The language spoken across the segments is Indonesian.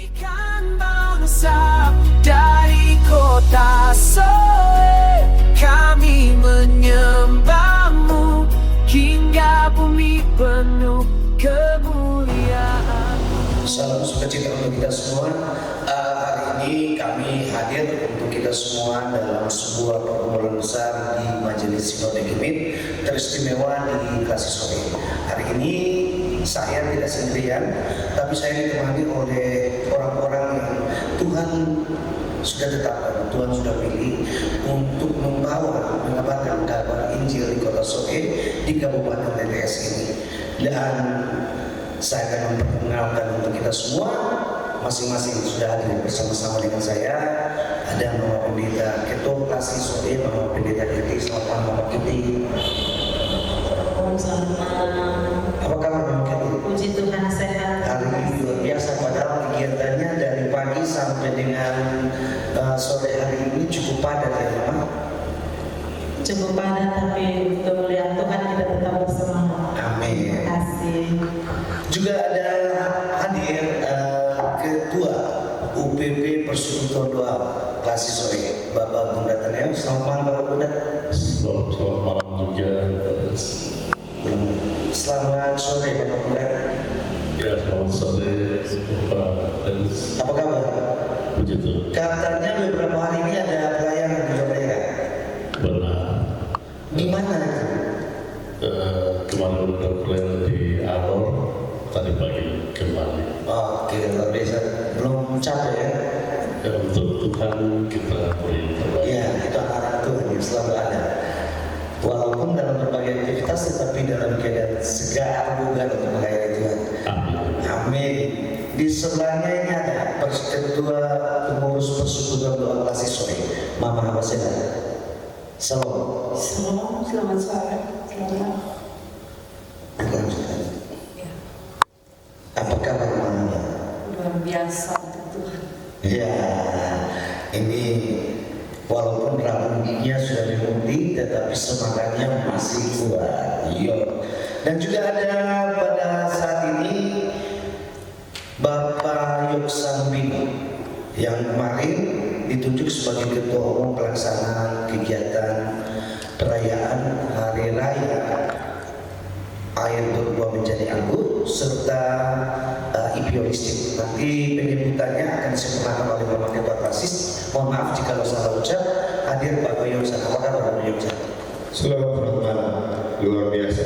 Ikan bangsa dari kota Soe, kami menyembahmu hingga bumi penuh kemuliaan. Salam sukacita untuk kita semua. Hari ini kami hadir untuk kita semua dalam sebuah perkumpulan besar di Majelis Sinode Gemit teristimewa di Klasik Soe. Hari ini saya tidak sendirian, tapi saya ditemani oleh orang-orang yang Tuhan sudah tetapkan, Tuhan sudah pilih untuk mengabarkan kabar Injil di kota Soe di Kabupaten TTS ini. Dan saya akan memperkenalkan untuk kita semua, masing-masing sudah hadir bersama-sama dengan saya. Ada Mama Pendeta Ketua Klasik Soe, Mama Pendeta Kiti. Selamat malam Mama Kiti. Selamat malam. Apa kabar Mama Kiti? Puji Tuhan sehat. Hari ini luar biasa, padahal kegiatannya dari pagi sampai dengan sore hari ini cukup padat ya Mama. Cukup padat, tapi untuk melihat Tuhan kita tetap bersemangat. Amin. Terima kasih. Juga ada hadir Ketua UPP Persekutuan Doa Klasik Soe, Bapak Bunda Taneo. Selamat malam Bapak Bunda. Selamat malam juga. Selamat sore Bapak Bunda. Ya, selamat sore Pak Denis. Apa kabar? Puji Tuhan. Katanya beberapa hari ini ada pelayanan di Jogja. Benar. Di mana itu? Kemarin udah pelayanan di Alor, tadi pagi kembali. Oke, luar biasa. Belum capek ya? Ya, untuk Tuhan kita beri terbaik. Ya, itu anak Tuhan yang selalu ada. Walaupun dalam berbagai aktivitas, tetapi dalam keadaan segar bugar untuk melayani Tuhan. Amin. Amin. Di sebelahnya ini ada Ketua Pengurus Persekutuan Doa Klasik Soe, Mama Habasena. Salam. Selamat sore. Selamat. Lanjutkan. Ya, Apa kabar Mama? luar biasa untuk Tuhan. Ya, ini walaupun rambutnya sudah digunting, tetapi semangatnya masih kuat. Yo. Dan juga ada pada saat ini Bapak Yoksan Bino yang kemarin ditunjuk sebagai Ketua Umum Pelaksana kegiatan perayaan Hari Raya Air Berbuah Menjadi Anggur serta Ipiolistik. Nanti penyebutannya akan disempurnakan oleh Bapak Ketua Klasis. Mohon maaf jika salah ucap. Hadir Bapak Yoksan. Apa kabar Bapak Yoksan? Selamat malam, luar biasa.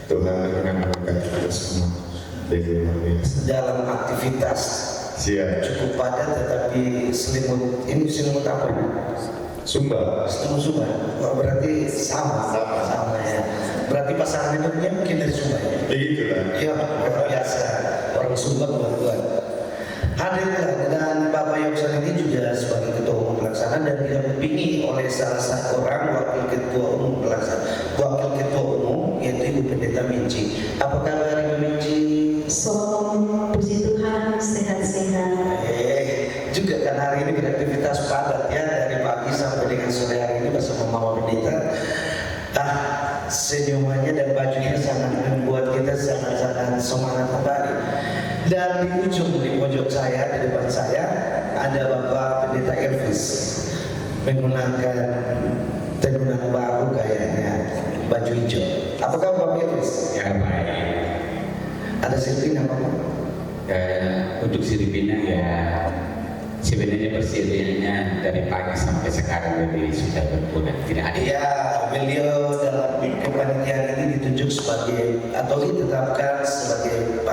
Tuhan mengenalkan kita semua dengan luar biasa. Dalam aktivitas Siap. cukup padat, tetapi selimut ini selimut apa? Sumba. Selimut Sumba. Oh, berarti sama ya. Berarti pasangan hidupnya mungkin dari Sumba ya. Begitulah. Iya, luar biasa. Orang Sumba Tuhan. Hadirlah dan Bapak Yoksan ini juga sebagai Ketua Umum Pelaksana dan didampingi oleh salah satu orang Wakil Ketua Umum Pelaksana, Wakil Ketua Umum yaitu Ibu Pendeta Minci. Apa kabar Ibu Minci? Salam, puji Tuhan, sehat-sehat. Juga kan hari ini beraktivitas padat ya, dari pagi sampai dengan sore hari ini bersama Mama Pendeta. Senyumannya dan bajunya sangat membuat kita sangat-sangat semangat kembali. Dan di ujung, di pojok saya, di depan saya ada Bapak Pendeta Elvis menggunakan tenunan baru kayaknya, baju hijau. Apa kabar Bapak Elvis? Ya baik. Ada Silvina Pak? Untuk Filipina ya sebenarnya persediaannya dari pagi sampai sekarang jadi sudah berkurang, tidak ada. Ya, beliau dalam kepanitiaan ini ditunjuk sebagai atau ditetapkan sebagai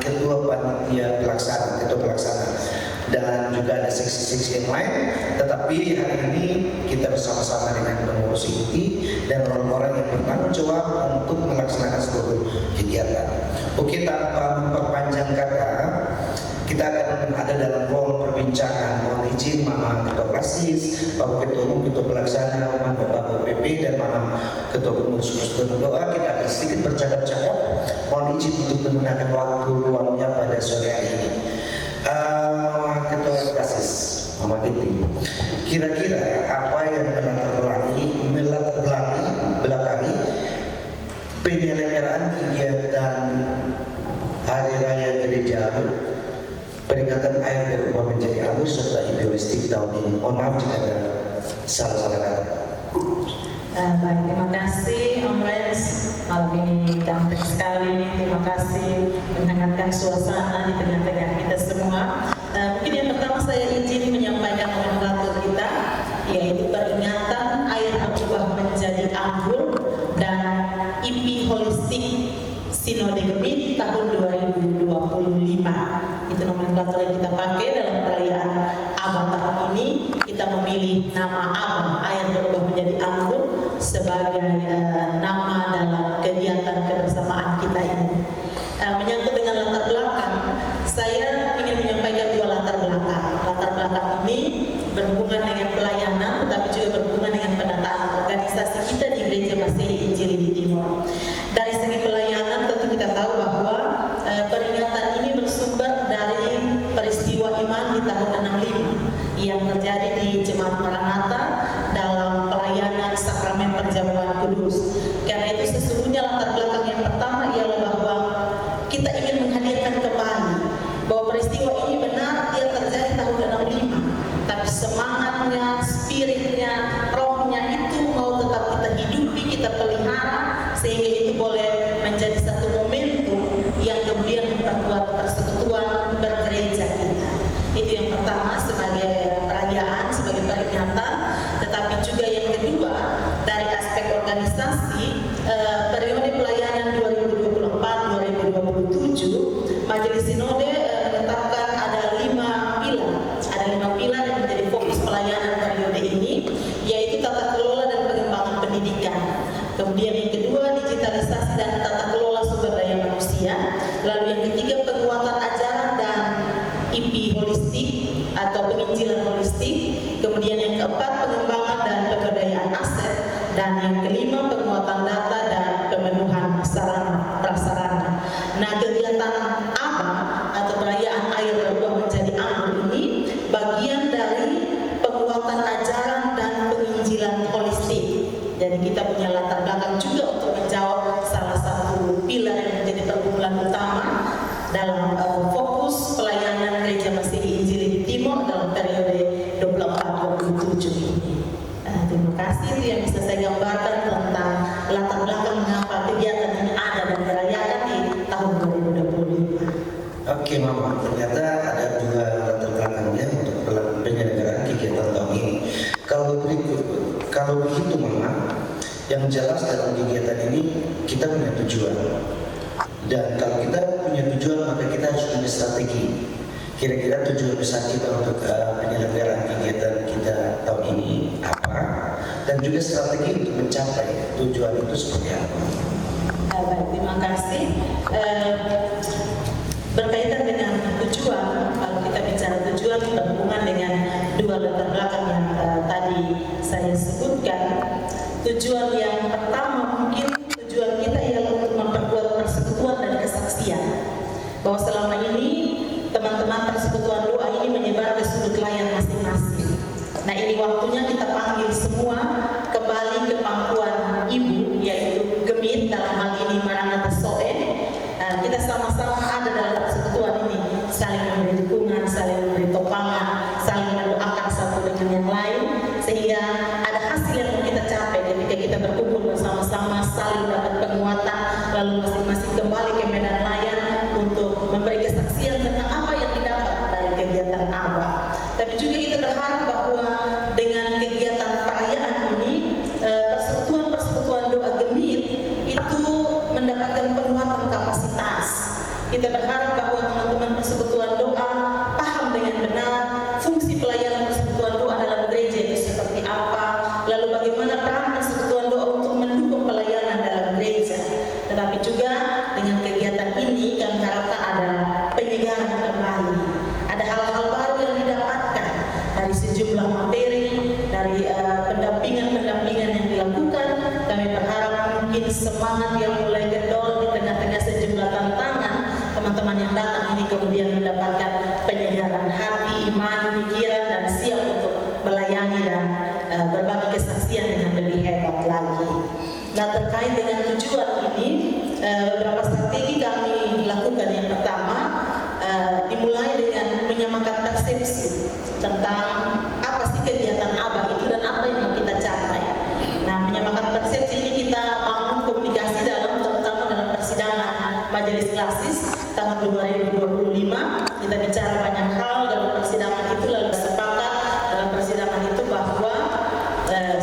ketua panitia pelaksana, ketua pelaksana, dan juga ada seksi-seksi yang lain. Tetapi hari ini kita bersama-sama dengan pengurus inti dan orang-orang yang bertanggung jawab untuk melaksanakan seluruh kegiatan. Oke, tanpa memperpanjang kata, kita akan ada dalam role perbincangan. Mohon izin Mama Ketua Klasis, Bapak Ketua Umum, Ketua Pelaksana, Bapak PP dan Mama Ketua Pengurus Persekutuan Doa. Kita akan sedikit bercakap-cakap. Mohon izin untuk menggunakan waktu luangnya pada sore hari ini. Ketua Klasis, Mama Kiti, kira-kira apa yang belakangi penyelenggaraan kegiatan Hari Raya Gereja peringatan air berubah menjadi abu serta idealistik tahun ini. Mohon maaf jika ada salah-salah kata. Baik, terima kasih Om Rens. Malam ini cantik sekali. Terima kasih menghangatkan suasana di tengah-tengah kita semua. Mungkin yang pertama saya izin menyampaikan moderator kita, yaitu peringatan air berubah menjadi anggur dan IP holistik Sinode Gemit tahun 2025. Itu nomenklatur yang kita pakai dalam perayaan Abang tahun ini. Kita memilih nama Abang, air berubah menjadi anggur, sebagai nama dalam kegiatan kebersamaan kita ini. Menyangkut dengan latar belakang, saya ingin menyampaikan dua latar belakang. Latar belakang ini berhubungan dengan pelayanan, tetapi juga berhubungan dengan penataan organisasi kita di Gereja Masehi Injili di Timur. Dari segi pelayanan, tentu kita tahu bahwa peringatan ini bersumber dari peristiwa iman di tahun 65 yang terjadi di Jemaat Maranatha dalam pelayanan sakramen perjamuan kudus. Karena itu sesungguhnya latar belakang yang pertama ialah bahwa kita ingin menghadirkan kembali bahwa peristiwa ini benar dia terjadi tahun 65, tapi semangatnya, spiritnya, rohnya itu mau tetap kita hidupi, kita pelihara, sehingga itu boleh menjadi satu momentum yang kemudian memperkuat persekutuan bergereja kita. Itu yang pertama sebagai perayaan, sebagai peringatan. Tetapi juga yang kedua dari aspek organisasi, periode pelayanan 2024-2027 Majelis Sinode menetapkan ada 5 pilar yang menjadi fokus pelayanan periode ini, yaitu tata kelola dan pengembangan pendidikan. Kemudian yang kedua, digitalisasi dan tata kelola sumber daya manusia. Lalu yang ketiga, penguatan ajaran dan IP holistik atau penginjilan holistik. Kemudian yang keempat, pengembangan dan pemberdayaan aset. Dan yang kelima, penguatan data dan pemenuhan sarana prasarana. Nah, kegiatan Abang atau perayaan air berubah menjadi anggur ini bagian dari penguatan ajaran dan penginjilan holistik. Jadi kita punya latar belakang juga untuk menjawab salah satu pilar yang menjadi pergumulan utama dalam fokus pelayanan Gereja Masehi Injili di Timur dalam periode 24-27 ini. Terima kasih, itu yang bisa saya gambarkan tentang latar belakang mengapa kegiatan ini ada dan dirayakan di tahun 2025. Oke Mama, ternyata ada dua latar belakangnya untuk penyelenggaraan kegiatan tahun ini. Kalau begitu Mama, yang jelas dalam kegiatan ini kita punya tujuan. Dan kalau kita punya tujuan, maka kita harus punya strategi. Kira-kira tujuan besar kita untuk penyelenggaraan kegiatan kita tahun ini apa? Dan juga strategi untuk mencapai tujuan itu seperti apa? Baik, terima kasih. Berkaitan dengan tujuan, kalau kita bicara tujuan berhubungan dengan dua latar belakang yang tadi saya sebutkan. Tujuan yang pertama mungkin tujuan kita ialah untuk memperkuat persekutuan dan kesaksian, bahwa selama ini teman-teman persekutuan doa ini menyebar ke sudut layar masing-masing. Nah, ini waktunya kita panggil semua kembali ke pangkuan ibu, yaitu Gemit, dalam hal ini Maranatha Soe. Kita sama-sama ada dalam persekutuan ini, saling memberi dukungan, saling memberi topangan, saling mendoakan satu dengan yang lain, sehingga ada hasil yang mau kita capai ketika kita berkumpul bersama-sama, saling dapat penguatan, lalu masing-masing kembali ke medan layar untuk memberi kesaksian tentang apa yang didapat dari kegiatan Abang. Tapi juga kita berharap bahwa dengan kegiatan perayaan ini, persekutuan doa Gemit itu mendapatkan penguatan kapasitas. Kita berharap bahwa teman-teman persekutuan doa paham dengan benar fungsi pelayanan persekutuan doa dalam gereja itu seperti apa, lalu bagaimana peran persekutuan doa untuk mendukung pelayanan dalam gereja. Tetapi juga dengan kegiatan ini kami harapkan ada penyegaran kembali, ada hal-hal baru yang didapatkan dari sejumlah materi, dari pendampingan yang dilakukan. Kami berharap mungkin semangat yang mulai kendor di tengah-tengah sejumlah tantangan, teman-teman yang datang ini kemudian mendapatkan penyegaran hati, iman, pikiran, dan siap untuk melayani dan berbagi kesaksian dengan lebih hebat lagi. Nah, terkait dengan tujuan ini, beberapa strategi kami lakukan. Yang pertama, dimulai dengan persepsi tentang apa sih kegiatan ABA itu dan apa yang mau kita capai. Nah, menyamakan persepsi ini kita bangun komunikasi terutama dalam persidangan Majelis Klasis tahun 2025. Kita bicara banyak hal dalam persidangan itu, lalu sepakat dalam persidangan itu bahwa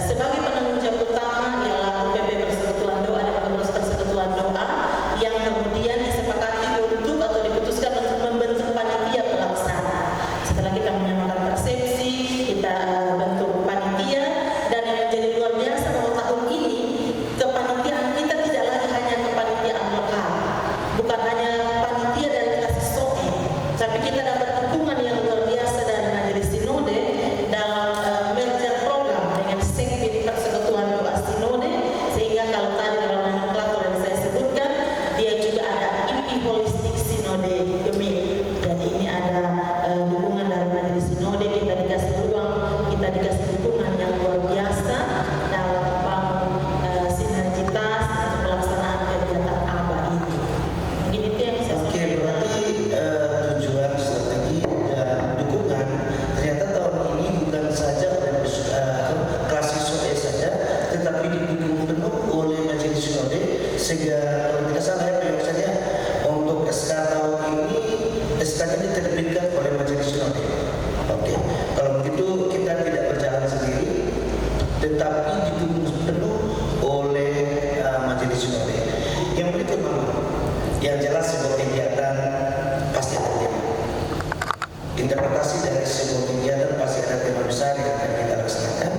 sebagai penanggung jawab utama ialah UPP Persekutuan Doa dan Pengurus Persekutuan Doa yang kemudian disepakati untuk atau diputuskan untuk membentuk panitia pelaksana. Setelah kita menyamakan persepsi, kita bentuk panitia, dan yang menjadi luar biasa bahwa tahun ini kepanitiaan kita tidak lagi hanya kepanitiaan lokal, bukan hanya panitia dari kelas SOE, tapi kita dapat dukungan yang luar biasa dari Majelis Sinode dalam merger program dengan Sekbid Persekutuan Doa Sinode, sehingga kalau tadi dalam nomenklatur yang saya sebutkan, dia juga ada IP Holistik Sinode Gemil. Jadi ini ada dukungan dari Majelis Sinode, kita dikasih ruang, kita dikasih dukungan yang luar biasa dalam membangun sinergitas untuk pelaksanaan kegiatan ABA ini. Mungkin itu yang saya Oke, berarti tujuan, strategi, dan dukungan ternyata tahun ini bukan saja oleh kelas SOE saja, tetapi didukung penuh oleh Majelis Sinode, sehingga kalau tidak salah ya biasanya untuk SK tahun ini SK-nya diterbitkan oleh Majelis Sinode. Oke, kalau begitu kita tidak berjalan sendiri, tetapi didukung penuh oleh Majelis Sinode. Yang berikut yang jelas sebuah kegiatan pasti ada tema. Interpretasi dari sebuah kegiatan pasti ada tema besar yang akan kita laksanakan.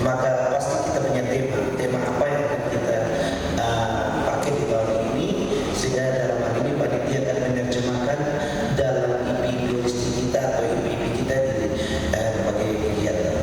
Maka pasti kita punya tema apa yang akan kita pakai di tahun ini, sehingga dalam hal ini panitia akan menerjemahkan dalam IP logistik kita atau IP kita di berbagai kegiatan.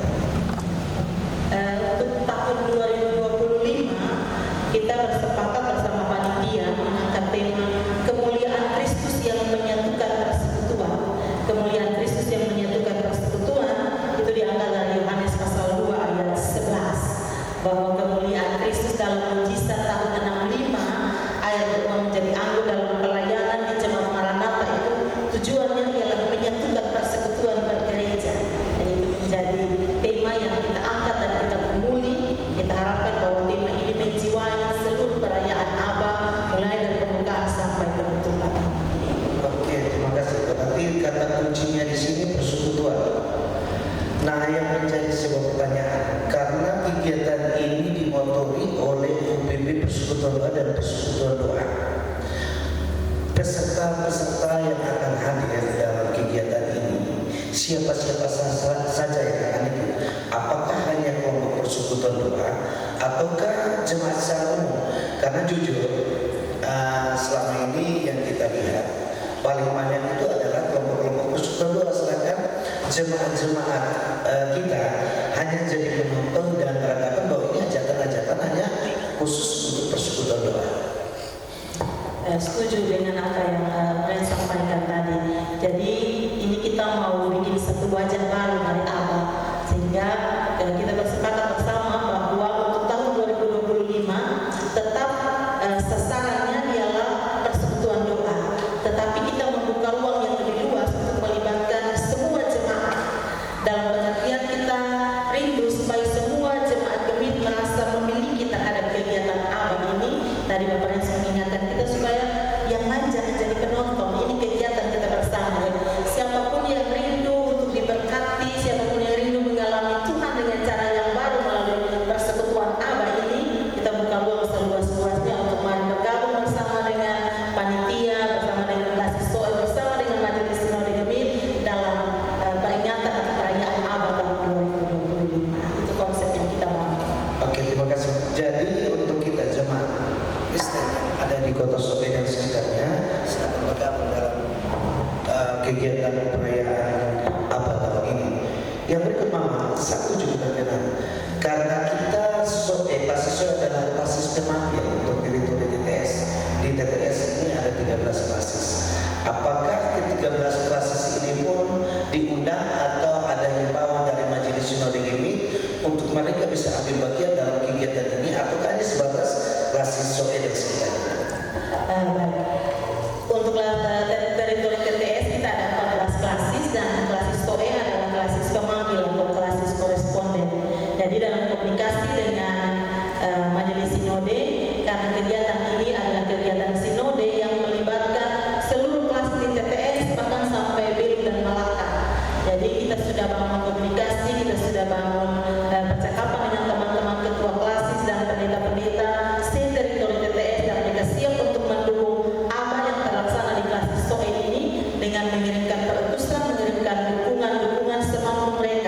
untuk tahun 2025 kita bersepakat bersama panitia mengangkat tema kemuliaan Kristus yang menyatukan persekutuan. Kemuliaan Kristus yang menyatukan persekutuan itu diangkat dari Yohanes pasal 2 ayat 11, bahwa kemuliaan Kristus dalam mujizat tahun 65 ayat 2 menjadi anggur dalam pelayanan di jemaat Maranatha itu tujuannya ialah menyatukan persekutuan bergereja. Dan itu menjadi tema yang kita angkat dan kita pemuli. Kita harapkan bahwa tema ini menjiwai seluruh perayaan ABA mulai dari pembukaan sampai penutupan. Oke, terima kasih. Berarti kata kuncinya di sini persekutuan. Nah, yang menjadi sebuah pertanyaan, karena kegiatan ini dimotori oleh UPP Persekutuan Doa dan Persekutuan Doa, peserta-peserta yang akan hadir dalam kegiatan ini, siapa-siapa saja yang akan hadir? Apakah hanya kelompok Persekutuan Doa ataukah jemaat secara umum? Karena jujur, selama ini yang kita lihat paling banyak itu adalah kelompok-kelompok Persekutuan Doa, sedangkan jemaat-jemaat kita hanya jadi penonton dan beranggapan bahwa ini hajatan-hajatan hanya khusus untuk Persekutuan Doa. Setuju dengan apa yang Ren sampaikan tadi. Jadi ini kita mau bikin satu wajah baru dari ABA, sehingga kita bersepakat bersama bahwa untuk tahun 2025 tetap sasarannya ialah Persekutuan Doa, tetapi kita membuka ruang yang lebih luas untuk melibatkan semua jemaat. Dalam pengertian kita rindu supaya semua jemaat Gemit merasa memiliki terhadap kegiatan ABA ini. Tadi Bapak Rens mengingatkan kita supaya yang lain jangan jadi penonton. Ini kegiatan kita bersama. Siapapun yang rindu untuk diberkati, siapapun yang rindu mengalami Tuhan dengan cara yang baru melalui persekutuan ABA ini, kita buka ruang seluas-luasnya untuk mari bergabung bersama dengan panitia, bersama dengan kelas SOE, bersama dengan Majelis Sinode Gemit dalam peringatan atau perayaan ABA tahun 2025. Itu konsep yang kita mau. Oke, terima kasih. Jadi untuk kita jemaat Kristen ada di Kota Sobe dan sekitarnya sedang bergabung dalam kegiatan perayaan ABA tahun ini. Yang berikut Mama, satu juga berkenan karena kita basis Sobe adalah basis pemanggil untuk teritori TTS. Di TTS ini ada 13 basis. Apakah ke-13 basis ini pun diundang atau ada himbauan dari Majelis Sinode Gemit untuk mereka bisa ambil bagian dalam kegiatan ini, ataukah hanya sebatas basis Sobe dan sekitarnya? Baik. Untuk teritori TTS kita ada 14 klasis dan klasis SOE berkomunikasi dengan Majelis Sinode, karena kegiatan ini adalah kegiatan Sinode yang melibatkan seluruh kelas di TTS bahkan sampai Biru dan Malaka. Jadi kita sudah bangun komunikasi, kita sudah bangun percakapan dengan teman-teman ketua klasis dan pendeta-pendeta se-teritori TTS, dan mereka siap untuk mendukung apa yang terlaksana di klasis SOE ini dengan mengirimkan perutusan, mengirimkan dukungan semampu mereka